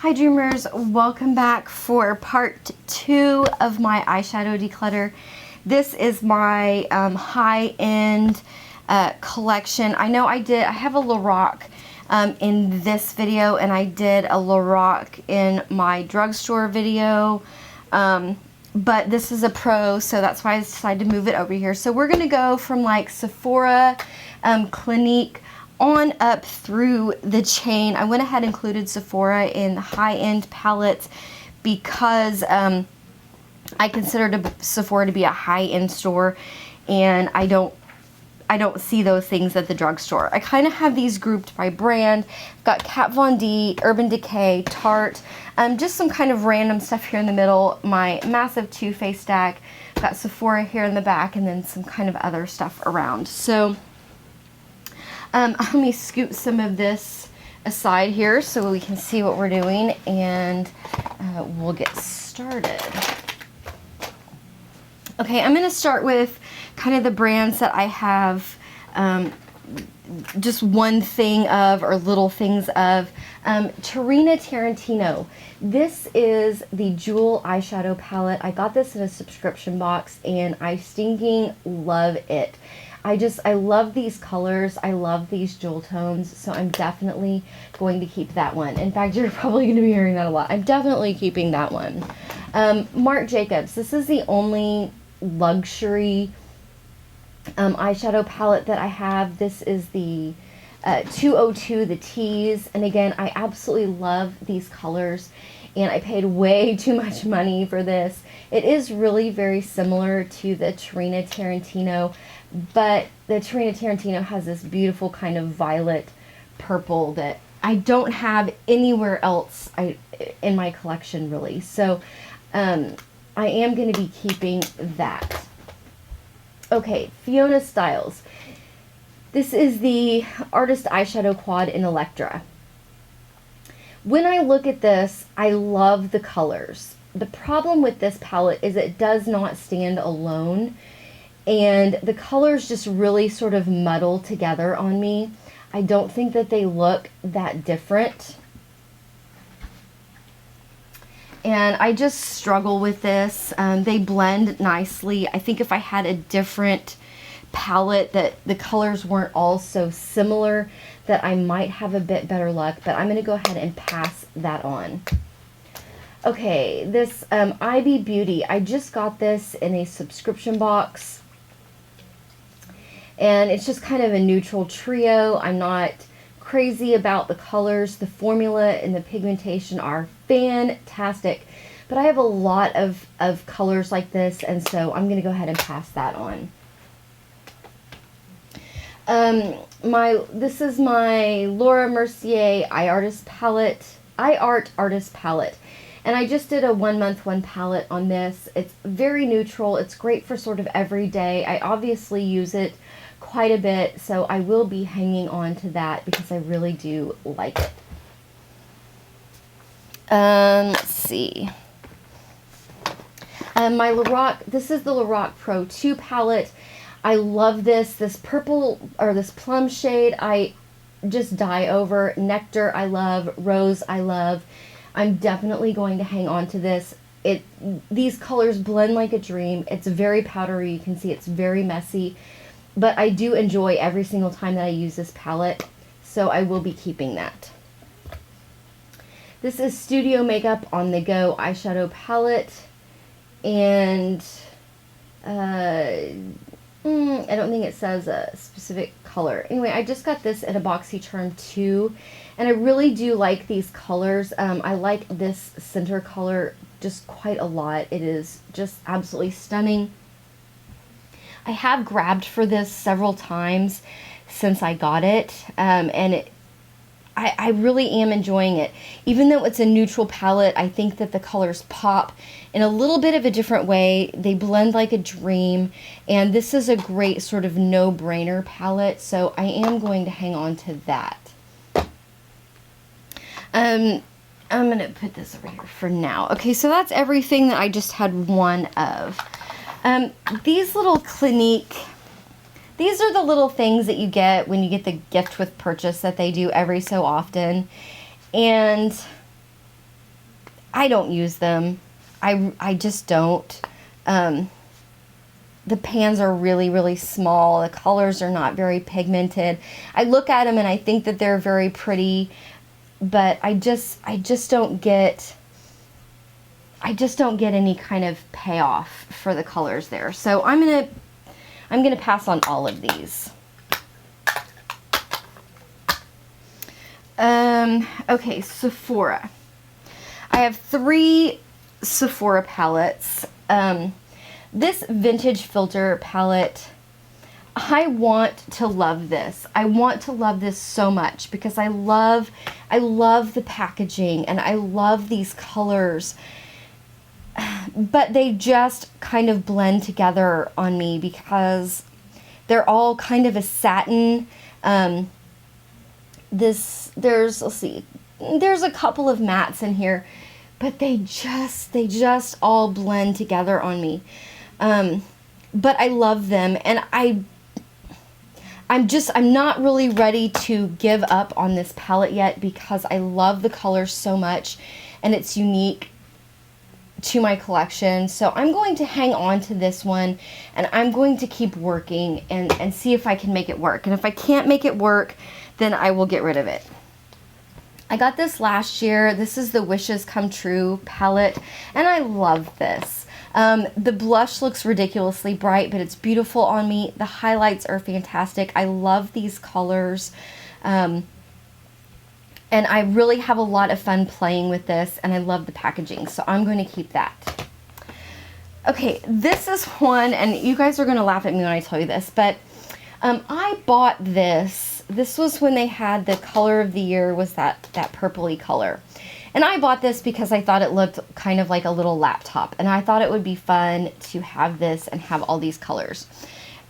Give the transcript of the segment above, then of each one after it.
Hi Dreamers, welcome back for part 2 of my eyeshadow declutter. This is my high-end collection. I know I have a Lorac in this video, and I did a Lorac in my drugstore video, but this is a pro, so that's why I decided to move it over here. So we're going to go from like Sephora, Clinique, on up through the chain. I went ahead and included Sephora in high-end palettes because I consider Sephora to be a high-end store, and I don't see those things at the drugstore. I kind of have these grouped by brand. I've got Kat Von D, Urban Decay, Tarte, just some kind of random stuff here in the middle, my massive Too Faced stack. I've got Sephora here in the back, and then some kind of other stuff around. So let me scoop some of this aside here so we can see what we're doing, and we'll get started. Okay, I'm going to start with kind of the brands that I have just one thing of, or little things of. Tarina Tarantino. This is the Jewel eyeshadow palette. I got this in a subscription box, and I stinking love it. I love these colors. I love these jewel tones, so I'm definitely going to keep that one. In fact, you're probably going to be hearing that a lot. I'm definitely keeping that one. Marc Jacobs. This is the only luxury eyeshadow palette that I have. This is the 202, the Tease, and again, I absolutely love these colors, and I paid way too much money for this. It is really very similar to the Tarina Tarantino, but the Tarina Tarantino has this beautiful kind of violet purple that I don't have anywhere else in my collection, really. So I am going to be keeping that. Okay, Fiona Styles. This is the Artist Eyeshadow Quad in Electra. When I look at this, I love the colors. The problem with this palette is it does not stand alone, and the colors just really sort of muddle together on me. I don't think that they look that different, and I just struggle with this. They blend nicely. I think if I had a different palette that the colors weren't all so similar, that I might have a bit better luck, but I'm going to go ahead and pass that on. Okay, this Ivy Beauty. I just got this in a subscription box, and it's just kind of a neutral trio. I'm not crazy about the colors. The formula and the pigmentation are fantastic, but I have a lot of colors like this, and so I'm going to go ahead and pass that on. This is my Laura Mercier iArt Artist palette, and I just did a 1 month 1 palette on this. It's very neutral. It's great for sort of every day. I obviously use it quite a bit, so I will be hanging on to that because I really do like it. Let's see. My Lorac, this is the Lorac Pro 2 palette. I love this purple, or this plum shade, I just die over. Nectar, I love. Rose, I love. I'm definitely going to hang on to this. These colors blend like a dream. It's very powdery. You can see it's very messy, but I do enjoy every single time that I use this palette, so I will be keeping that. This is Studio Makeup On The Go eyeshadow palette, and I don't think it says a specific color. Anyway, I just got this in a BoxyCharm too, and I really do like these colors. I like this center color just quite a lot. It is just absolutely stunning. I have grabbed for this several times since I got it, and I really am enjoying it. Even though it's a neutral palette, I think that the colors pop in a little bit of a different way. They blend like a dream, and this is a great sort of no-brainer palette, so I am going to hang on to that. I'm going to put this over here for now. Okay, so that's everything that I just had one of. These little Clinique, these are the little things that you get when you get the gift with purchase that they do every so often. And I don't use them. I just don't. The pans are really, really small. The colors are not very pigmented. I look at them and I think that they're very pretty, but I just don't get any kind of payoff for the colors there. So I'm gonna pass on all of these. Okay, Sephora. I have 3 Sephora palettes. This vintage filter palette, I want to love this. I want to love this so much because I love the packaging and I love these colors. But they just kind of blend together on me because they're all kind of a satin. Let's see, there's a couple of mattes in here, but they just all blend together on me. But I love them, and I'm not really ready to give up on this palette yet because I love the colors so much and it's unique to my collection. So I'm going to hang on to this one and I'm going to keep working and see if I can make it work. And if I can't make it work, then I will get rid of it. I got this last year. This is the Wishes Come True palette, and I love this. The blush looks ridiculously bright, but it's beautiful on me. The highlights are fantastic. I love these colors. And I really have a lot of fun playing with this, and I love the packaging, so I'm going to keep that. Okay, this is one, and you guys are going to laugh at me when I tell you this, but I bought this. This was when they had the color of the year was that purpley color. And I bought this because I thought it looked kind of like a little laptop, and I thought it would be fun to have this and have all these colors.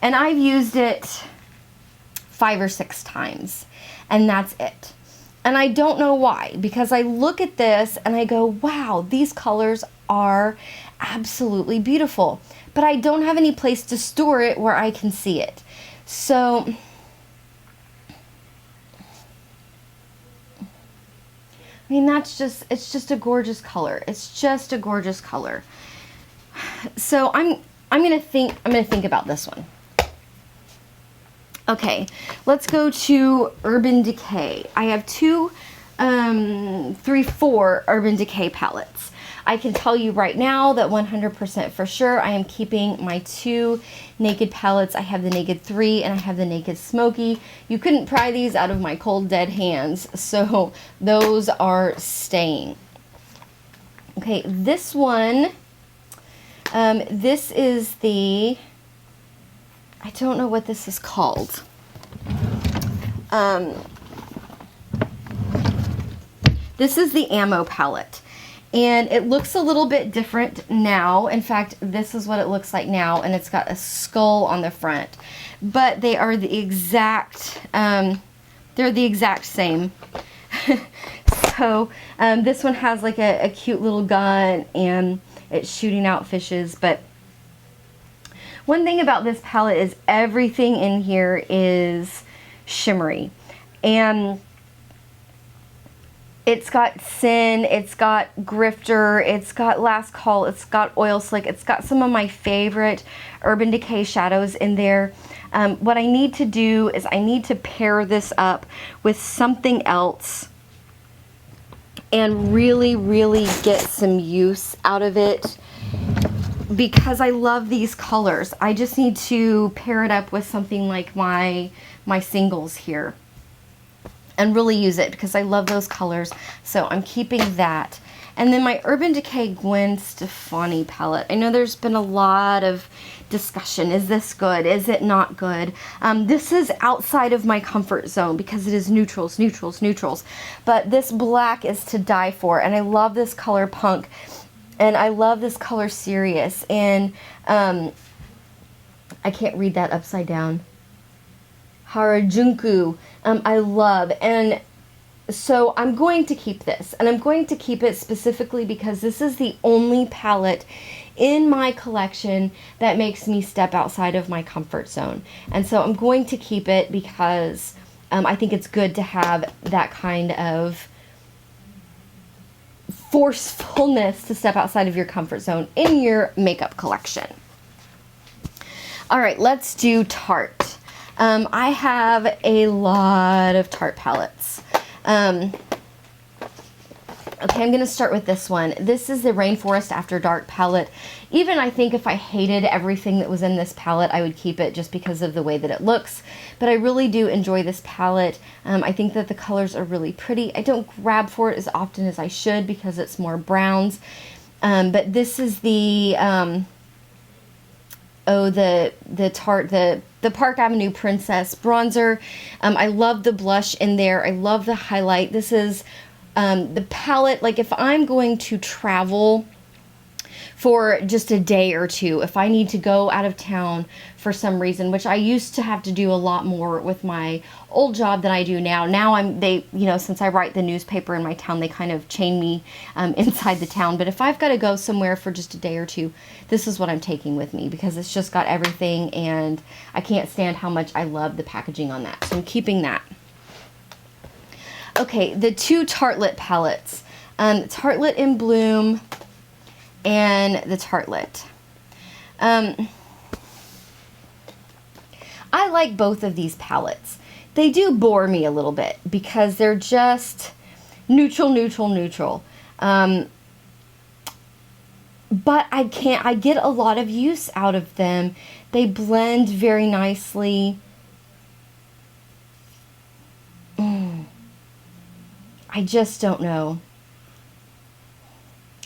And I've used it 5 or 6 times, and that's it. And I don't know why, because I look at this and I go, wow, these colors are absolutely beautiful, but I don't have any place to store it where I can see it. So I mean, it's just a gorgeous color. It's just a gorgeous color. So I'm gonna think about this one. Okay, let's go to Urban Decay. I have 4 Urban Decay palettes. I can tell you right now that 100% for sure I am keeping my 2 Naked palettes. I have the Naked 3 and I have the Naked Smoky. You couldn't pry these out of my cold dead hands, so those are staying. Okay, this one, this is the, I don't know what this is called. This is the Ammo palette. And it looks a little bit different now. In fact, this is what it looks like now, and it's got a skull on the front. But they are the exact, they're the exact same. So this one has like a cute little gun, and it's shooting out fishes. But one thing about this palette is everything in here is shimmery. And it's got Sin, it's got Grifter, it's got Last Call, it's got Oil Slick, it's got some of my favorite Urban Decay shadows in there. What I need to do is I need to pair this up with something else and really, really get some use out of it because I love these colors. I just need to pair it up with something like my singles here and really use it because I love those colors. So I'm keeping that. And then my Urban Decay Gwen Stefani palette. I know there's been a lot of discussion. Is this good? Is it not good? This is outside of my comfort zone because it is neutrals, neutrals, neutrals. But this black is to die for. And I love this color Punk. And I love this color Serious. And I can't read that upside down. Harajuku, I love, and so I'm going to keep this, and I'm going to keep it specifically because this is the only palette in my collection that makes me step outside of my comfort zone, and so I'm going to keep it because I think it's good to have that kind of forcefulness to step outside of your comfort zone in your makeup collection. All right, let's do Tarte. I have a lot of Tarte palettes. Okay, I'm going to start with this one. This is the Rainforest After Dark palette. Even I think if I hated everything that was in this palette, I would keep it just because of the way that it looks. But I really do enjoy this palette. I think that the colors are really pretty. I don't grab for it as often as I should because it's more browns. But this is the Tarte, the Park Avenue Princess bronzer. I love the blush in there. I love the highlight. This is the palette, like if I'm going to travel for just a day or two, if I need to go out of town for some reason, which I used to have to do a lot more with my old job than I do now. Now since I write the newspaper in my town, they kind of chain me inside the town. But if I've got to go somewhere for just a day or two, this is what I'm taking with me because it's just got everything and I can't stand how much I love the packaging on that. So I'm keeping that. Okay, the two Tartelette palettes, Tartelette in Bloom and the Tartelette. I like both of these palettes. They do bore me a little bit because they're just neutral. But I get a lot of use out of them. They blend very nicely. I just don't know.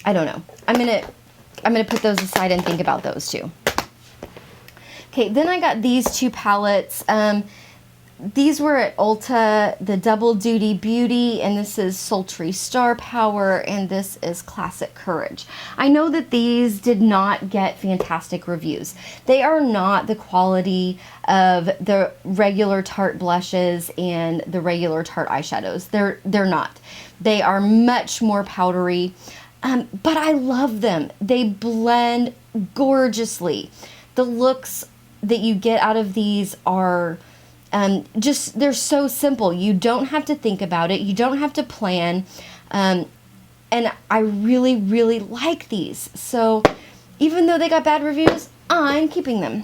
I don't know. I'm gonna put those aside and think about those two. Okay, then I got these two palettes. These were at Ulta, the Double Duty Beauty, and this is Sultry Star Power, and this is Classic Courage. I know that these did not get fantastic reviews. They are not the quality of the regular Tarte blushes and the regular Tarte eyeshadows. They're not. They are much more powdery, but I love them. They blend gorgeously. The looks that you get out of these are they're so simple. You don't have to think about it. You don't have to plan. And I really, really like these. So even though they got bad reviews, I'm keeping them.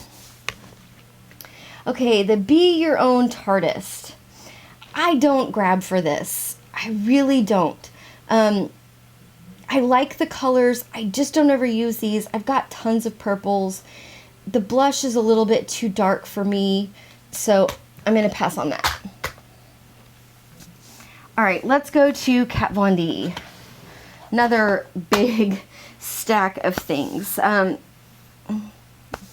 Okay, the Be Your Own Tartist. I don't grab for this. I really don't. I like the colors. I just don't ever use these. I've got tons of purples. The blush is a little bit too dark for me. So I'm going to pass on that. All right, let's go to Kat Von D. Another big stack of things.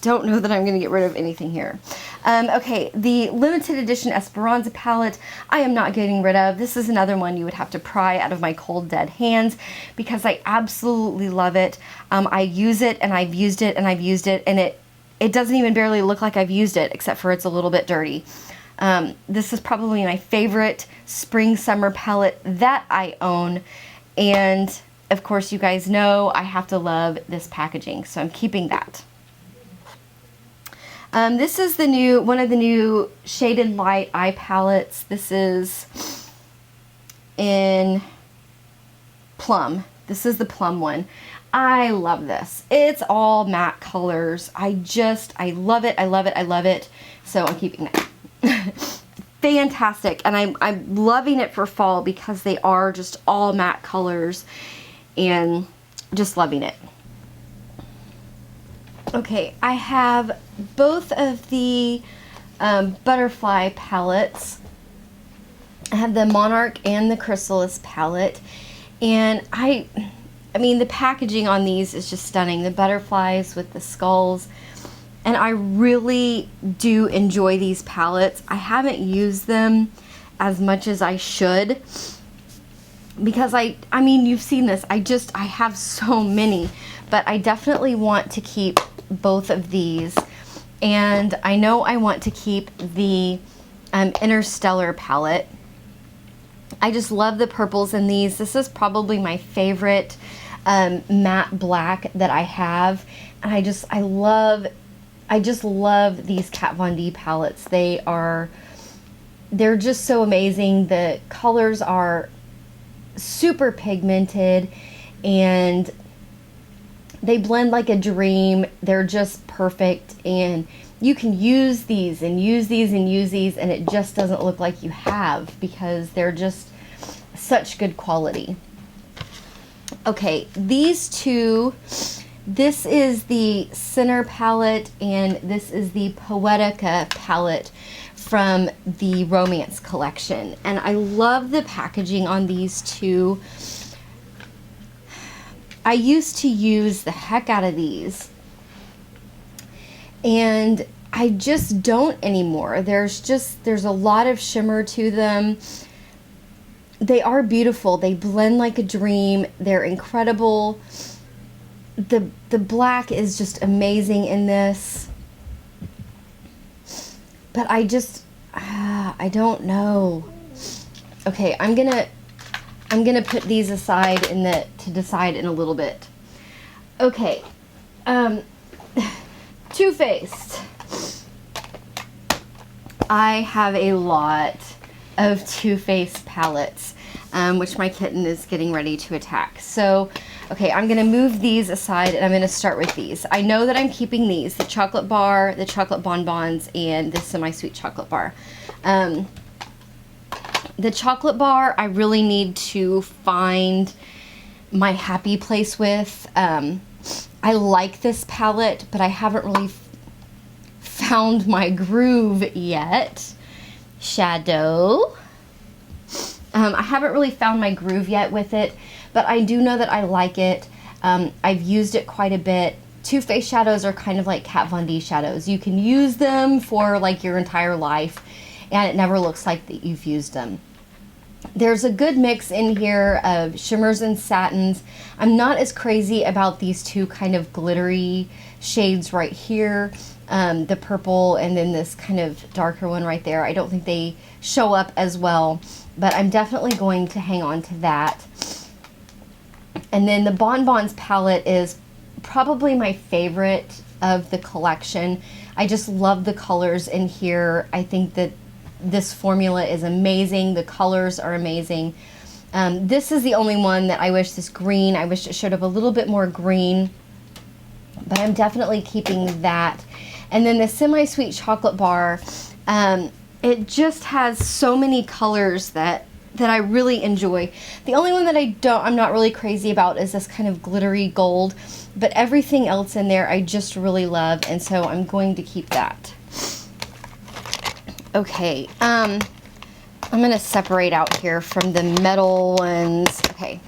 Don't know that I'm going to get rid of anything here. Okay, the limited edition Esperanza palette, I am not getting rid of. This is another one you would have to pry out of my cold, dead hands because I absolutely love it. I use it, and I've used it, and I've used it, and it doesn't even barely look like I've used it, except for it's a little bit dirty. This is probably my favorite spring-summer palette that I own, and of course you guys know I have to love this packaging, so I'm keeping that. This is one of the new Shaded Light eye palettes. This is in Plum. This is the Plum one. I love this. It's all matte colors. I love it. I love it. I love it. So I'm keeping that. Fantastic. And I'm loving it for fall because they are just all matte colors and just loving it. Okay, I have both of the butterfly palettes. I have the Monarch and the Chrysalis palette. And I mean, the packaging on these is just stunning. The butterflies with the skulls. And I really do enjoy these palettes. I haven't used them as much as I should. Because I mean, you've seen this. I have so many. But I definitely want to keep both of these. And I know I want to keep the Interstellar palette. I just love the purples in these. This is probably my favorite matte black that I have. And I just love these Kat Von D palettes. They're just so amazing. The colors are super pigmented and they blend like a dream. They're just perfect, and you can use these and use these and use these, and it just doesn't look like you have, because they're just such good quality. Okay, these two, this is the Center palette, and this is the Poetica palette from the Romance collection. And I love the packaging on these two. I used to use the heck out of these, and I just don't anymore. There's a lot of shimmer to them. They are beautiful. They blend like a dream. They're incredible. The black is just amazing in this. But I don't know. Okay, I'm gonna put these aside to decide in a little bit. Okay, Too Faced. I have a lot of Too Faced palettes, which my kitten is getting ready to attack. So, okay, I'm gonna move these aside, and I'm gonna start with these. I know that I'm keeping these, the chocolate bar, the chocolate bonbons, and the semi-sweet chocolate bar. The chocolate bar, I really need to find my happy place with. I like this palette, but I haven't really found my groove yet. Shadow. I haven't really found my groove yet with it, but I do know that I like it. I've used it quite a bit. Too Faced shadows are kind of like Kat Von D shadows. You can use them for like your entire life, and it never looks like that you've used them. There's a good mix in here of shimmers and satins. I'm not as crazy about these two kind of glittery shades right here, the purple and then this kind of darker one right there. I don't think they show up as well, but I'm definitely going to hang on to that. And then the Bonbons palette is probably my favorite of the collection. I just love the colors in here. I think that this formula is amazing. The colors are amazing. This is the only one that I wish this green, I wish it showed up a little bit more green, but I'm definitely keeping that. And then the semi-sweet chocolate bar, it just has so many colors that I really enjoy. The only one that I'm not really crazy about is this kind of glittery gold, but everything else in there I just really love, and so I'm going to keep that. Okay, I'm gonna separate out here from the metal ones. Okay,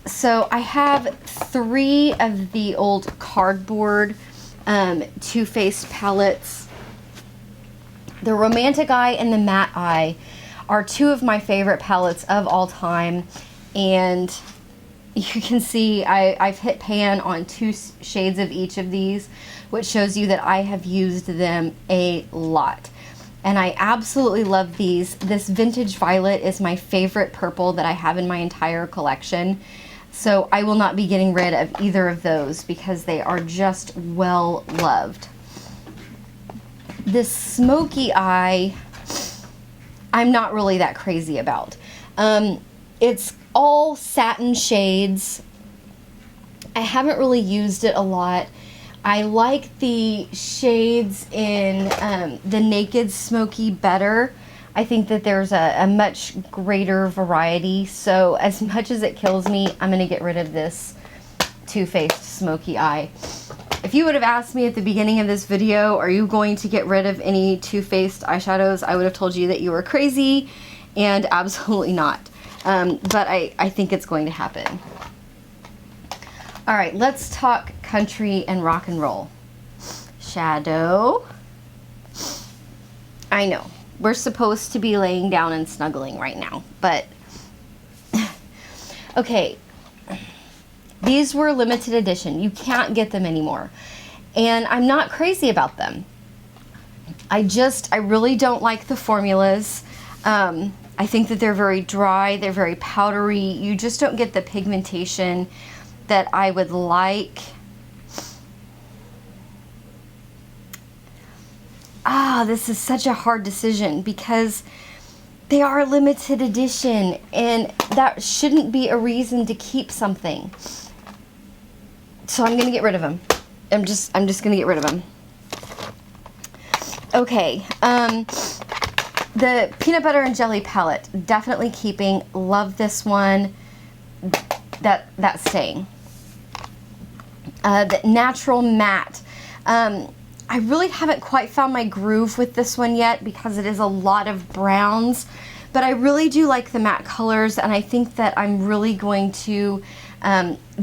so I have 3 of the old cardboard Too Faced palettes. The Romantic Eye and the Matte Eye are 2 of my favorite palettes of all time, and you can see I've hit pan on 2 shades of each of these, which shows you that I have used them a lot. And I absolutely love these. This Vintage Violet is my favorite purple that I have in my entire collection. So I will not be getting rid of either of those because they are just well loved. This Smoky Eye, I'm not really that crazy about. It's all satin shades. I haven't really used it a lot. I like the shades in the Naked Smoky better. I think that there's a much greater variety. So as much as it kills me, I'm going to get rid of this Too Faced Smoky Eye. If you would have asked me at the beginning of this video, are you going to get rid of any Too Faced eyeshadows, I would have told you that you were crazy, and absolutely not. But I think it's going to happen. All right, let's talk country and rock and roll. Shadow. I know, we're supposed to be laying down and snuggling right now, but okay. These were limited edition. You can't get them anymore. And I'm not crazy about them. I really don't like the formulas. I think that they're very dry, they're very powdery. You just don't get the pigmentation that I would like. This is such a hard decision because they are limited edition and that shouldn't be a reason to keep something. So I'm gonna get rid of them. I'm just gonna get rid of them. Okay, the peanut butter and jelly palette, definitely keeping. Love this one. That's staying. The natural matte. I really haven't quite found my groove with this one yet because it is a lot of browns, but I really do like the matte colors, and I think that I'm really going to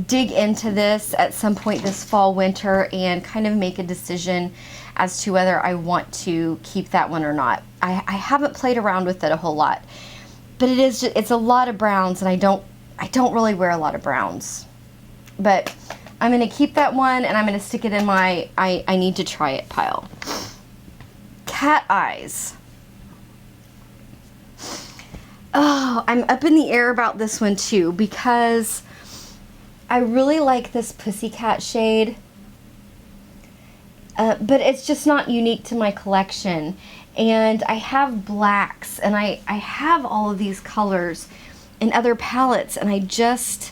dig into this at some point this fall, winter, and kind of make a decision as to whether I want to keep that one or not. I haven't played around with it a whole lot, but it's a lot of browns, and I don't really wear a lot of browns. But I'm going to keep that one, and I'm going to stick it in my I need to try it pile. Cat eyes. Oh, I'm up in the air about this one too, because I really like this Pussycat shade, but it's just not unique to my collection. And I have blacks, and I have all of these colors in other palettes, and I just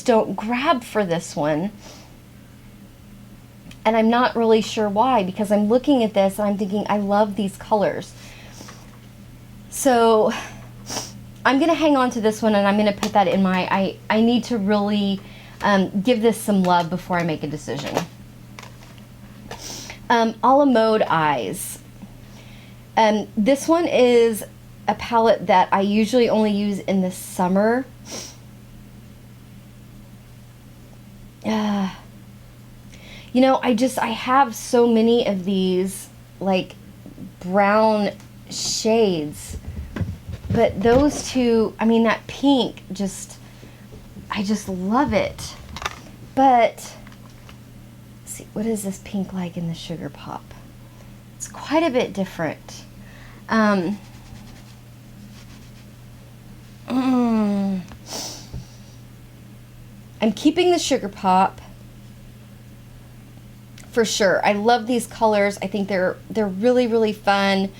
don't grab for this one. And I'm not really sure why, because I'm looking at this and I'm thinking, I love these colors. So I'm going to hang on to this one, and I'm going to put that in my, I need to really give this some love before I make a decision. A la Mode Eyes. This one is a palette that I usually only use in the summer. You know, I have so many of these like brown shades, but those two, I mean, that pink, I just love it. But let's see, what is this pink like in the Sugar Pop? It's quite a bit different. I'm keeping the Sugar Pop for sure. I love these colors. I think they're really, really fun.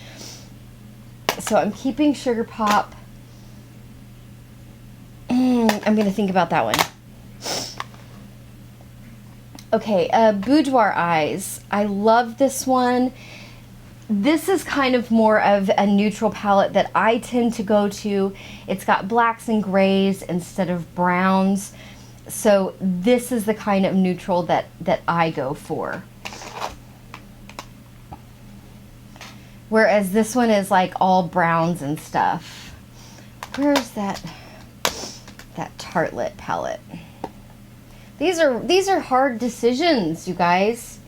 So I'm keeping Sugar Pop. I'm going to think about that one. Okay, Boudoir Eyes. I love this one. This is kind of more of a neutral palette that I tend to go to. It's got blacks and grays instead of browns. So this is the kind of neutral that I go for. Whereas this one is like all browns and stuff. Where's that Tartelette palette? These are hard decisions, you guys.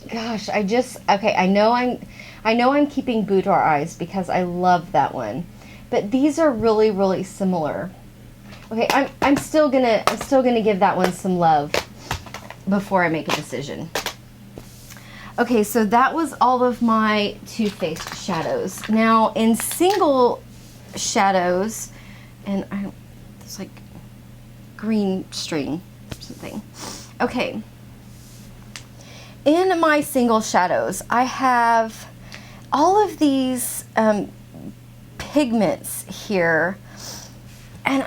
Gosh, okay, I know I'm keeping Boudoir Eyes because I love that one. But these are really, really similar. Okay, I'm still gonna give that one some love before I make a decision. Okay, so that was all of my Too Faced shadows. Now in single shadows, and it's like green string or something. Okay, in my single shadows, I have all of these pigments here, and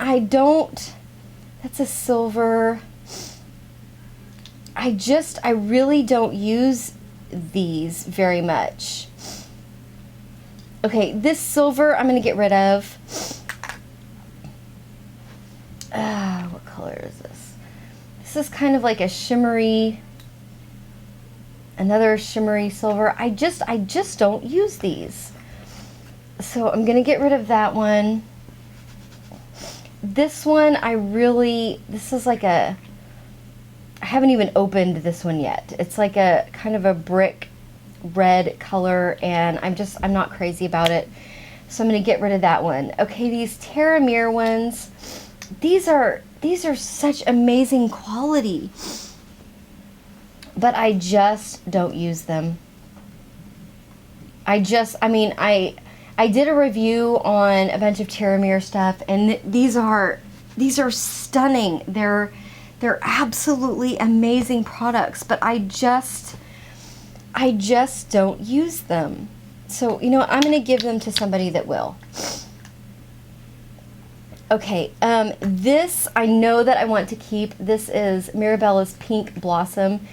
that's a silver. I really don't use these very much. Okay, this silver I'm going to get rid of. What color is this? This is kind of like a shimmery, another shimmery silver. I just don't use these. So I'm going to get rid of that one. This one, this is like I haven't even opened this one yet. It's like a kind of a brick red color, and I'm not crazy about it. So I'm going to get rid of that one. Okay, these Terramere ones, these are such amazing quality, but I just don't use them. I did a review on a bunch of Terramere stuff, and these are stunning. They're absolutely amazing products, but I just don't use them. So, I'm going to give them to somebody that will. Okay, this I know that I want to keep. This is Mirabella's Pink Blossom.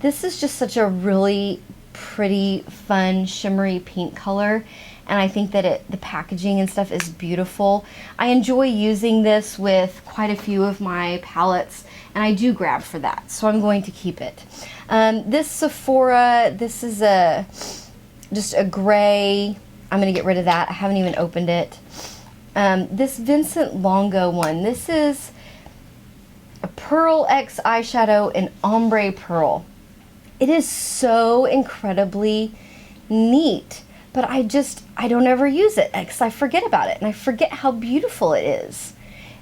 This is just such a really pretty, fun, shimmery pink color, and I think that the packaging and stuff is beautiful. I enjoy using this with quite a few of my palettes, and I do grab for that, so I'm going to keep it. This Sephora, this is just a gray. I'm going to get rid of that. I haven't even opened it. This Vincent Longo one, this is a Pearl X eyeshadow in ombre pearl. It is so incredibly neat, but I don't ever use it because I forget about it and I forget how beautiful it is.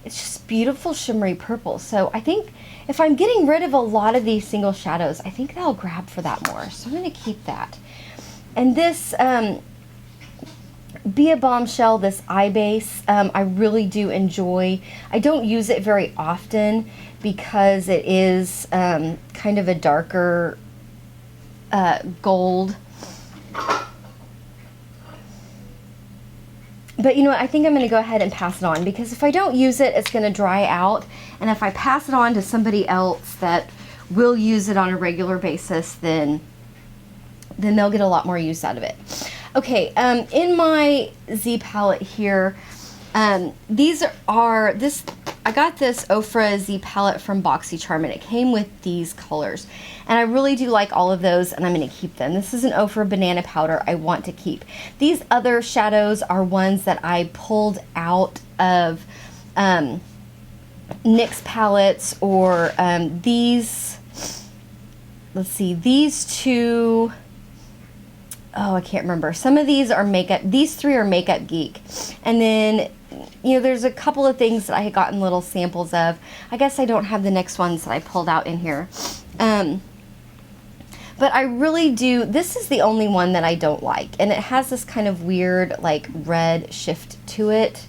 It's just beautiful shimmery purple. So I think if I'm getting rid of a lot of these single shadows, I think I'll grab for that more. So I'm going to keep that. And this Be a Bombshell, this eye base, I really do enjoy. I don't use it very often because it is kind of a darker gold. But you know what, I think I'm going to go ahead and pass it on, because if I don't use it, it's going to dry out. And if I pass it on to somebody else that will use it on a regular basis, then they'll get a lot more use out of it. Okay, in my Z palette here, I got this Ofra Z palette from BoxyCharm, and it came with these colors. And I really do like all of those, and I'm going to keep them. This is an Ofra Banana Powder I want to keep. These other shadows are ones that I pulled out of NYX palettes, or these, let's see, these two, oh, I can't remember. Some of these are makeup, these three are Makeup Geek. And then, you know, there's a couple of things that I had gotten little samples of. I guess I don't have the next ones that I pulled out in here. But I really do, this is the only one that I don't like. And it has this kind of weird, like, red shift to it.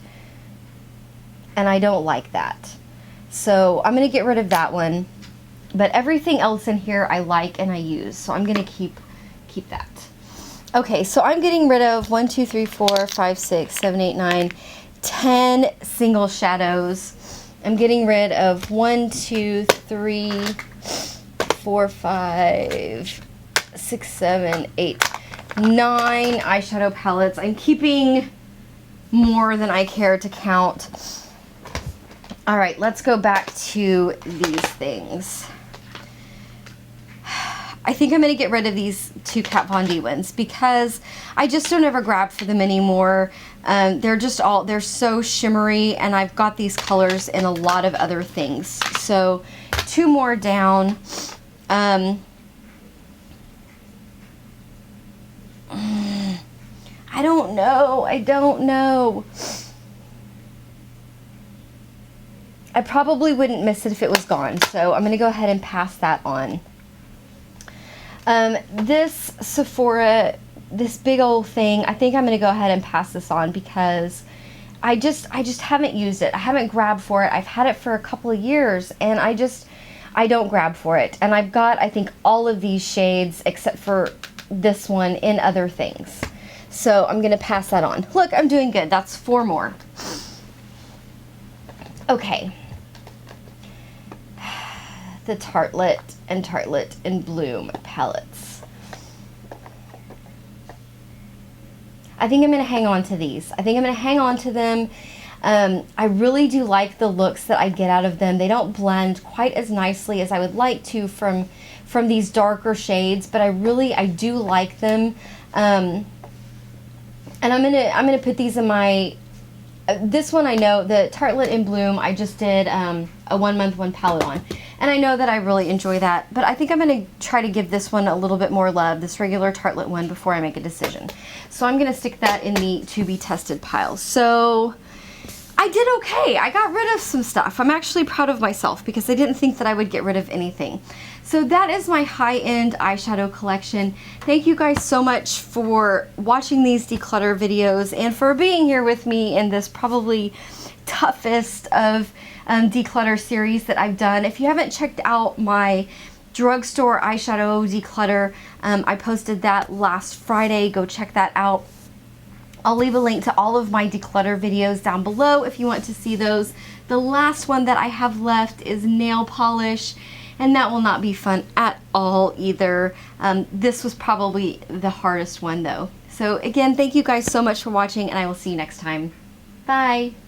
And I don't like that. So I'm going to get rid of that one. But everything else in here I like and I use. So I'm going to keep that. Okay, so I'm getting rid of 1, 2, 3, 4, 5, 6, 7, 8, 9, 10 single shadows. I'm getting rid of 1, 2, 3, 4, 5, 6, 7, 8, 9 eyeshadow palettes. I'm keeping more than I care to count. All right, let's go back to these things. I think I'm going to get rid of these two Kat Von D ones because I just don't ever grab for them anymore. They're so shimmery, and I've got these colors in a lot of other things. So 2 more down. I don't know. I probably wouldn't miss it if it was gone. So I'm going to go ahead and pass that on. This Sephora, this big old thing, I think I'm going to go ahead and pass this on because I just haven't used it. I haven't grabbed for it. I've had it for a couple of years, and I don't grab for it. And I've got, I think, all of these shades except for this one in other things. So I'm going to pass that on. Look, I'm doing good. That's 4 more. Okay. The Tartelette and Bloom palettes. I think I'm going to hang on to these. I think I'm going to hang on to them. I really do like the looks that I get out of them. They don't blend quite as nicely as I would like to from these darker shades, but I do like them. And I'm gonna put these in my. This one I know, the Tartelette in Bloom, I just did a 1 month 1 palette on. And I know that I really enjoy that, but I think I'm going to try to give this one a little bit more love, this regular Tartelette one, before I make a decision. So I'm going to stick that in the to be tested pile. So I did okay. I got rid of some stuff. I'm actually proud of myself because I didn't think that I would get rid of anything. So that is my high-end eyeshadow collection. Thank you guys so much for watching these declutter videos and for being here with me in this probably toughest of declutter series that I've done. If you haven't checked out my drugstore eyeshadow declutter, I posted that last Friday. Go check that out. I'll leave a link to all of my declutter videos down below if you want to see those. The last one that I have left is nail polish, and that will not be fun at all either. This was probably the hardest one though. So again, thank you guys so much for watching, and I will see you next time. Bye.